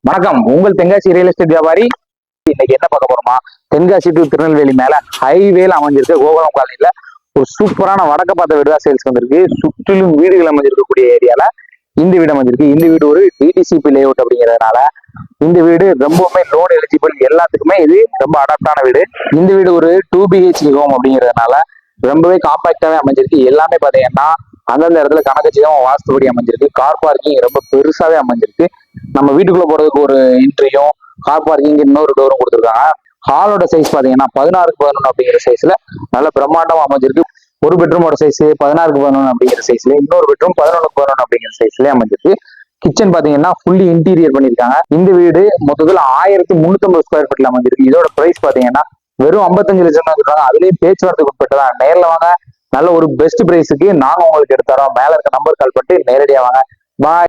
வணக்கம், உங்கள் Tenkasi real estate வியாபாரி. இன்னைக்கு என்ன பார்க்க போறோமா, தென்காசி டு திருநெல்வேலி மேல ஹைவேல அமைஞ்சிருக்கு கோகுலம் காலனில ஒரு சூப்பரான வடக்க பார்த்த வீடு தான் சேல்ஸ் வந்திருக்கு. சுற்றிலும் வீடுகள் அமைஞ்சிருக்கக்கூடிய ஏரியால இந்த வீடு அமைஞ்சிருக்கு. இந்த வீடு ஒரு டிடிசிபி லேஅவுட் அப்படிங்கிறதுனால இந்த வீடு ரொம்பவுமே லோன் எலிஜிபிள், எல்லாத்துக்குமே இது ரொம்ப அடாப்டான வீடு. இந்த வீடு ஒரு 2 BHK ஹோம் அப்படிங்கிறதுனால ரொம்பவே காம்பாக்டாவே அமைஞ்சிருக்கு. எல்லாமே பாத்தீங்கன்னா அந்தந்த இடத்துல கணக்கச்சிதமா வாஸ்துபடி அமைஞ்சிருக்கு. கார் பார்க்கிங் ரொம்ப பெருசாவே அமைஞ்சிருக்கு. நம்ம வீட்டுக்குள்ள போறதுக்கு ஒரு என்ட்ரியும் கார் பார்க்கிங் இன்னொரு டோரும் கொடுத்துருக்காங்க. ஹாலோட சைஸ் பாத்தீங்கன்னா 16x11 அப்படிங்கிற சைஸ்ல நல்ல பிரம்மாண்டமா அமைஞ்சிருக்கு. ஒரு பெட்ரூமோட சைஸ் 16x11 அப்படிங்கிற சைஸ்ல, இன்னொரு பெட்ரூம் 11x11 அப்படிங்கிற சைஸ்ல அமைஞ்சிருக்கு. கிச்சன் பாத்தீங்கன்னா ஃபுல்லி இன்டீரியர் பண்ணிருக்காங்க. இந்த வீடு மொத்தத்துல 1350 ஸ்கொயர் ஃபீட்ல அமைஞ்சிருக்கு. இதோட பிரைஸ் பாத்தீங்கன்னா வெறும் 55 லட்சம் தான் சொல்றாங்க. அதுலயும் பேச்சுவார்த்தைக்கு உட்பட்டதான். நேரில் வாங்க, நல்ல ஒரு பெஸ்ட் பிரைஸுக்கு நாங்க உங்களுக்கு எடுத்து தரோம். மேல இருக்க நம்பர் கால் பண்ணிட்டு நேரடியா வாங்க. பாய்.